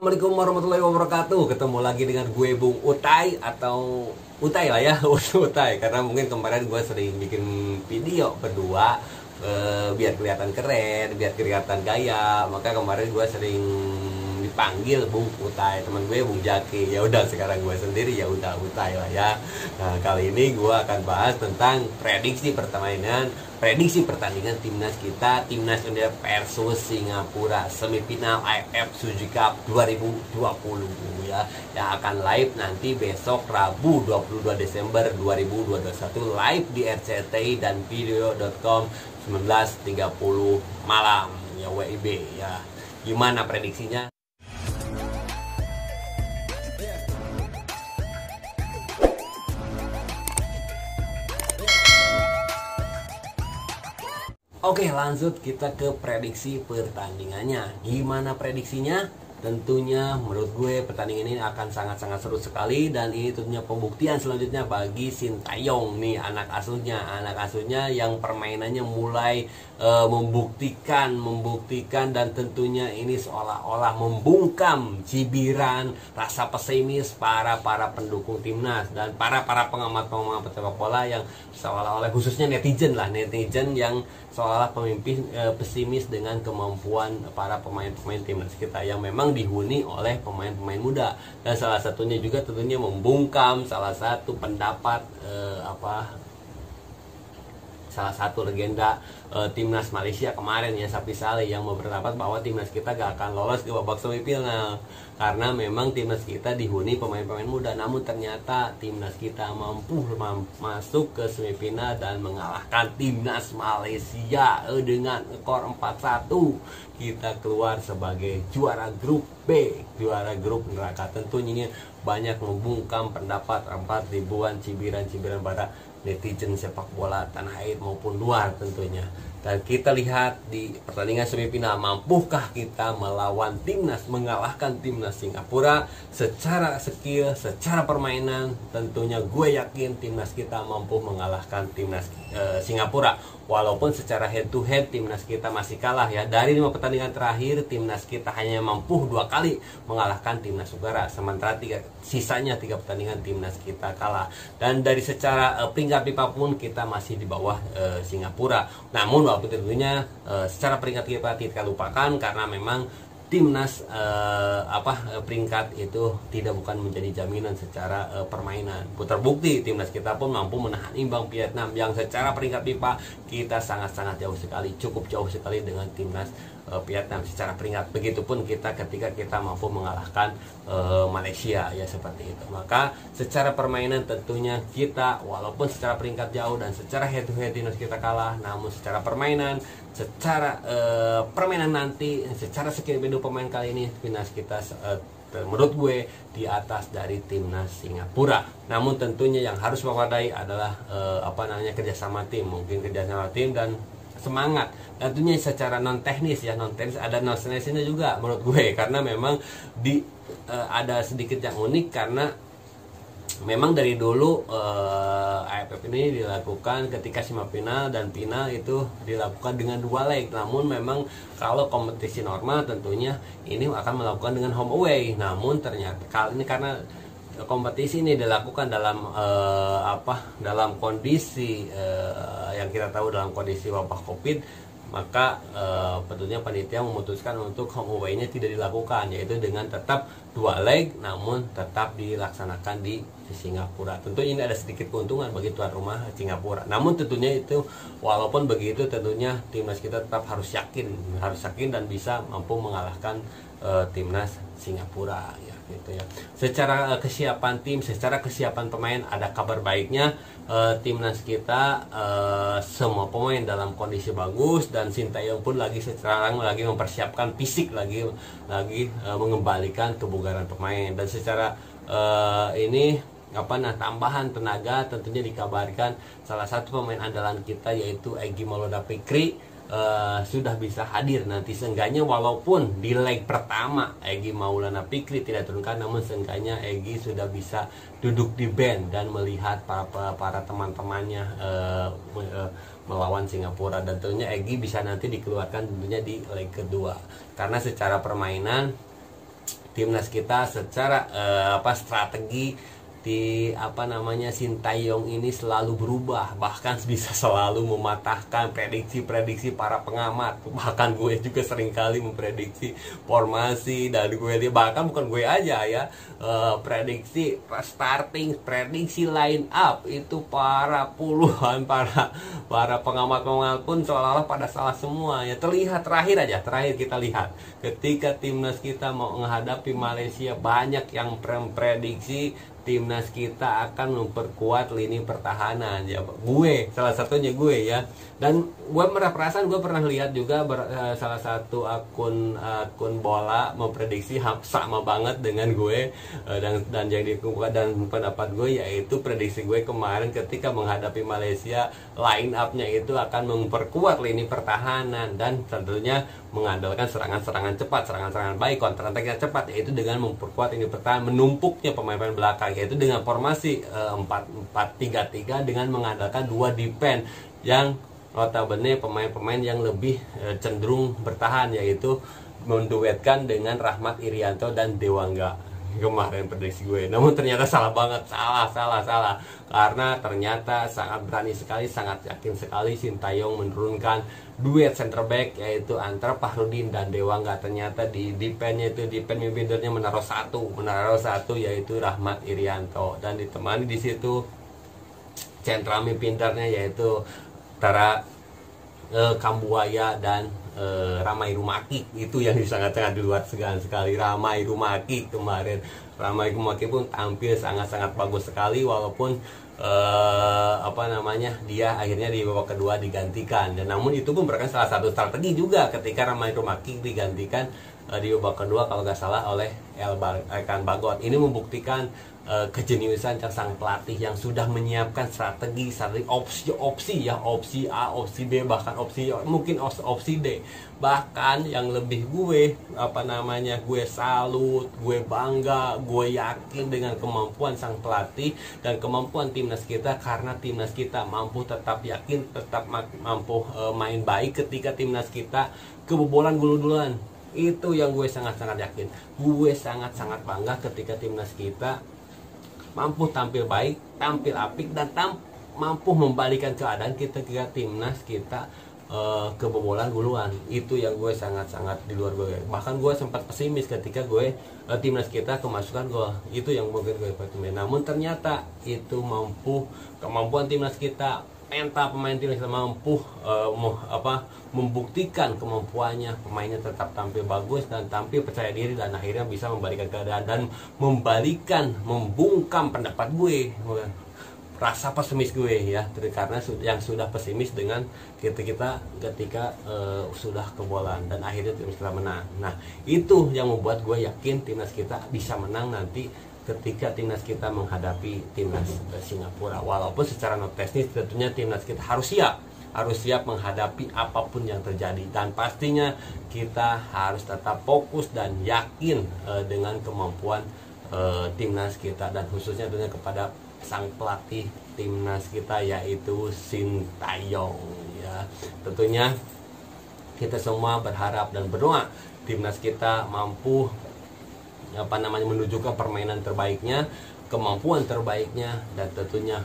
Assalamualaikum warahmatullahi wabarakatuh. Ketemu lagi dengan gue Bung Utai atau Utai lah ya, Utai. Karena mungkin kemarin gue sering bikin video berdua biar kelihatan keren, biar kelihatan gaya. Maka kemarin gue sering dipanggil Bung Utai, teman gue Bung Jaki. Ya udah sekarang gue sendiri ya udah Utai lah ya. Nah, kali ini gue akan bahas tentang prediksi pertandingan timnas kita, timnas Indonesia versus Singapura semifinal AFF Suzuki Cup 2020 ya, yang akan live nanti besok Rabu 22 Desember 2021 live di RCTI dan video.com 19.30 malam ya WIB ya. Gimana prediksinya? Oke, lanjut kita ke prediksi pertandingannya. Gimana prediksinya? Tentunya menurut gue pertandingan ini akan sangat-sangat seru sekali, dan ini tentunya pembuktian selanjutnya bagi Sintayong nih, anak asuhnya yang permainannya mulai membuktikan dan tentunya ini seolah-olah membungkam cibiran rasa pesimis para pendukung timnas dan para pengamat sepak bola yang seolah-olah, khususnya netizen yang seolah-olah pesimis dengan kemampuan para pemain timnas kita yang memang dihuni oleh pemain-pemain muda, dan salah satunya juga tentunya membungkam salah satu pendapat salah satu legenda timnas Malaysia kemarin ya, Sapi Saleh, yang berpendapat bahwa timnas kita gak akan lolos ke babak semifinal karena memang timnas kita dihuni pemain-pemain muda. Namun ternyata timnas kita mampu masuk ke semifinal dan mengalahkan timnas Malaysia dengan skor 4-1. Kita keluar sebagai juara grup B, juara grup neraka. Tentunya ini banyak membungkam pendapat ribuan cibiran pada netizen sepak bola tanah air maupun luar tentunya. Dan kita lihat di pertandingan semifinal, mampukah kita melawan timnas, mengalahkan timnas Singapura secara skill, secara permainan. Tentunya gue yakin timnas kita mampu mengalahkan timnas Singapura. Walaupun secara head to head timnas kita masih kalah ya. Dari 5 pertandingan terakhir timnas kita hanya mampu 2 kali mengalahkan timnas Uganda, sementara sisanya 3 pertandingan timnas kita kalah. Dan dari secara peringkat FIFA pun kita masih di bawah Singapura. Namun walaupun tentunya secara peringkat kita lupakan, karena memang timnas peringkat itu bukan menjadi jaminan secara permainan. Terbukti timnas kita pun mampu menahan imbang Vietnam yang secara peringkat FIFA kita sangat-sangat jauh sekali, cukup jauh sekali dengan timnas Vietnam secara peringkat. Begitupun kita ketika kita mampu mengalahkan Malaysia ya, seperti itu. Maka secara permainan tentunya kita walaupun secara peringkat jauh dan secara head to head timnas kita kalah, namun secara permainan, secara permainan nanti, secara skill pemain kali ini timnas kita menurut gue di atas dari timnas Singapura. Namun tentunya yang harus waspadai adalah kerjasama tim, mungkin kerjasama tim dan semangat. Tentunya secara non teknis ada non teknisnya juga menurut gue, karena memang ada sedikit yang unik, karena memang dari dulu AFF ini dilakukan ketika semifinal dan final itu dilakukan dengan 2 leg. Namun memang kalau kompetisi normal tentunya ini akan melakukan dengan home away. Namun ternyata kali ini karena kompetisi ini dilakukan dalam kondisi yang kita tahu, dalam kondisi wabah Covid, maka tentunya panitia memutuskan untuk home away-nya tidak dilakukan, yaitu dengan tetap 2 leg namun tetap dilaksanakan di Singapura. Tentu ini ada sedikit keuntungan bagi tuan rumah Singapura. Namun tentunya itu walaupun begitu, tentunya timnas kita tetap harus yakin dan bisa mampu mengalahkan timnas Singapura ya, gitu ya. Secara kesiapan tim, secara kesiapan pemain, ada kabar baiknya. Timnas kita semua pemain dalam kondisi bagus, dan Sintayong pun sekarang lagi mempersiapkan fisik, lagi mengembalikan kebugaran pemain. Dan secara tambahan tenaga, tentunya dikabarkan salah satu pemain andalan kita yaitu Egy Maulana Fikri sudah bisa hadir nanti seenggaknya, walaupun di leg pertama Egy Maulana Fikri tidak turunkan, namun seenggaknya Egy sudah bisa duduk di bench dan melihat para teman-temannya melawan Singapura, dan tentunya Egy bisa nanti dikeluarkan tentunya di leg kedua, karena secara permainan timnas kita secara strategi di Sintayong ini selalu berubah, bahkan bisa selalu mematahkan prediksi-prediksi para pengamat. Bahkan gue juga seringkali memprediksi formasi, dan gue bahkan bukan gue aja ya, prediksi starting, prediksi line up itu para pengamat pun seolah-olah pada salah semua ya. Terakhir kita lihat ketika timnas kita mau menghadapi Malaysia, banyak yang memprediksi timnas kita akan memperkuat lini pertahanan ya. Salah satunya gue ya. Dan gue pernah lihat juga salah satu akun bola memprediksi sama banget dengan gue, dan yang dikumpulkan dan pendapat gue, yaitu prediksi gue kemarin ketika menghadapi Malaysia, line up-nya itu akan memperkuat lini pertahanan dan tentunya mengandalkan serangan-serangan cepat, serangan-serangan baik, counter-attack yang cepat, yaitu dengan memperkuat lini pertahanan, menumpuknya pemain-pemain belakang, yaitu dengan formasi 4-4-3-3 dengan mengandalkan 2 defense yang notabene pemain-pemain yang lebih cenderung bertahan, yaitu menduetkan dengan Rahmat Irianto dan Dewangga kemarin prediksi gue. Namun ternyata salah banget, salah, karena ternyata sangat berani sekali, sangat yakin sekali Sintayong menurunkan duet center back, yaitu antara Fahrudin dan Dewangga. Ternyata di defense midfieldernya menaruh satu yaitu Rahmat Irianto, dan ditemani di situ central midfieldernya yaitu antara Kambuaya dan Ramai Rumaki. Itu yang sangat-sangat di luar segan sekali. Ramai Rumaki kemarin, Ramai Rumaki pun tampil sangat-sangat bagus sekali, walaupun dia akhirnya di babak kedua digantikan. Dan namun itu pun merupakan salah satu strategi juga ketika Ramai Rumaki digantikan di babak kedua kalau nggak salah oleh Elkan Bagot. Ini membuktikan kejeniusan sang pelatih yang sudah menyiapkan strategi opsi A, opsi B, bahkan opsi D. Bahkan yang lebih gue salut, gue bangga, gue yakin dengan kemampuan sang pelatih dan kemampuan timnas kita, karena timnas kita mampu tetap mampu main baik ketika timnas kita kebobolan gol-golan. Itu yang gue sangat-sangat yakin. Gue sangat-sangat bangga ketika timnas kita mampu tampil baik, tampil apik, dan mampu membalikan keadaan ketika timnas kita kebobolan goluan. Itu yang gue sangat-sangat di luar gue. Bahkan gue sempat pesimis ketika timnas kita kemasukan gol. Itu yang mungkin gue percaya. Namun ternyata itu kemampuan timnas kita, mental pemain timnas kita mampu membuktikan kemampuannya. Pemainnya tetap tampil bagus dan tampil percaya diri, dan akhirnya bisa membalikan keadaan dan membungkam pendapat gue, rasa pesimis gue ya, karena yang sudah pesimis dengan ketika sudah kebobolan dan akhirnya timnas kita menang. Nah, itu yang membuat gue yakin timnas kita bisa menang nanti ketika timnas kita menghadapi timnas Singapura. Walaupun secara non teknis tentunya timnas kita harus siap menghadapi apapun yang terjadi, dan pastinya kita harus tetap fokus dan yakin dengan kemampuan timnas kita, dan khususnya tentunya kepada sang pelatih timnas kita, yaitu Sintayong ya. Tentunya kita semua berharap dan berdoa timnas kita mampu menunjukkan permainan terbaiknya, kemampuan terbaiknya, dan tentunya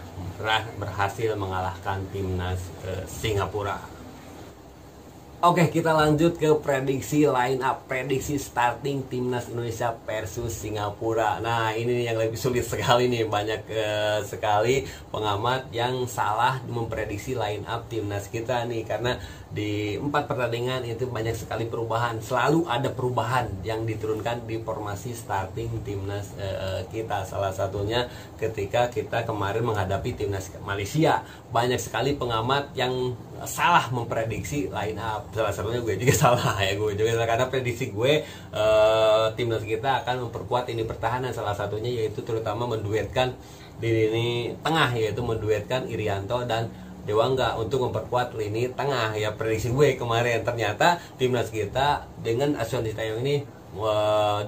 berhasil mengalahkan timnas Singapura. Oke, kita lanjut ke prediksi line up, prediksi starting timnas Indonesia versus Singapura. Nah, ini yang lebih sulit sekali nih, banyak sekali pengamat yang salah memprediksi line up timnas kita nih, karena di 4 pertandingan itu banyak sekali perubahan. Selalu ada perubahan yang diturunkan di formasi starting timnas kita. Salah satunya ketika kita kemarin menghadapi timnas Malaysia, banyak sekali pengamat yang salah memprediksi line up. Salah satunya gue juga salah ya, karena prediksi gue timnas kita akan memperkuat ini pertahanan, salah satunya yaitu terutama menduetkan di lini tengah, yaitu menduetkan Irianto dan Dewangga untuk memperkuat lini tengah ya. Prediksi gue kemarin, ternyata timnas kita dengan asuhan Sintayong ini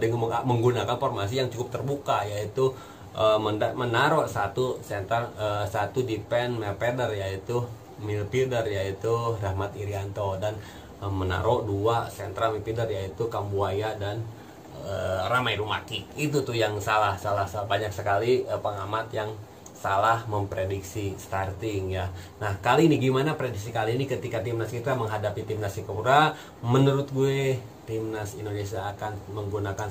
dengan menggunakan formasi yang cukup terbuka, yaitu menaruh satu defense midfielder yaitu Rahmat Irianto, dan menaruh 2 central midfielder yaitu Kambuaya dan Ramai Rumaki. Itu tuh yang salah banyak sekali pengamat yang salah memprediksi starting ya. Nah, kali ini gimana prediksi kali ini ketika timnas kita menghadapi timnas Singapura? Menurut gue timnas Indonesia akan menggunakan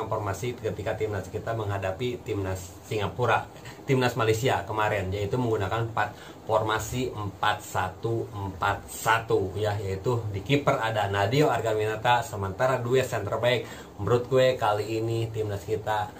formasi ketika timnas kita menghadapi timnas Singapura, timnas Malaysia kemarin, yaitu menggunakan formasi 4-1-4-1 ya, yaitu di kiper ada Nadeo Argaminata, sementara dua center back. Menurut gue kali ini timnas kita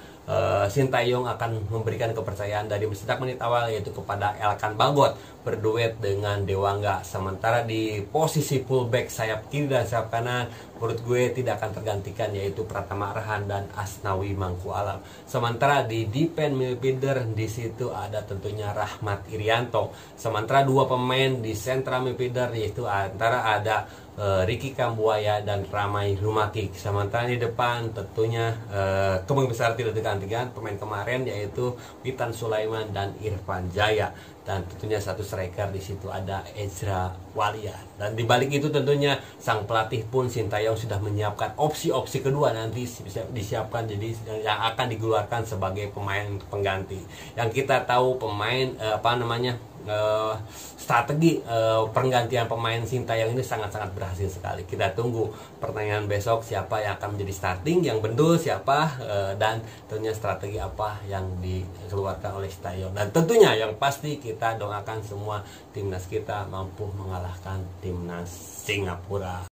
Sintayong akan memberikan kepercayaan dari sejak menit awal, yaitu kepada Elkan Bagot berduet dengan Dewangga. Sementara di posisi fullback sayap kiri dan sayap kanan menurut gue tidak akan tergantikan, yaitu Pratama Arhan dan Asnawi Mangku Alam. Sementara di defense midfielder di situ ada tentunya Rahmat Irianto. Sementara dua pemain di central midfielder yaitu antara ada Ricky Kambuaya dan Ramai Rumaki. Sementara di depan tentunya kemungkinan besar tidak digantikan pemain kemarin, yaitu Witan Sulaiman dan Irfan Jaya, dan tentunya satu striker di situ ada Ezra Walian. Dan di balik itu tentunya sang pelatih pun Sintayong sudah menyiapkan opsi-opsi kedua nanti disiapkan, jadi yang akan dikeluarkan sebagai pemain pengganti. Yang kita tahu pemain strategi pergantian pemain Sintayong ini sangat-sangat berhasil sekali. Kita tunggu pertandingan besok siapa yang akan menjadi starting, yang bendul siapa, dan tentunya strategi apa yang dikeluarkan oleh Sintayong. Dan tentunya yang pasti kita doakan semua timnas kita mampu mengalahkan timnas Singapura.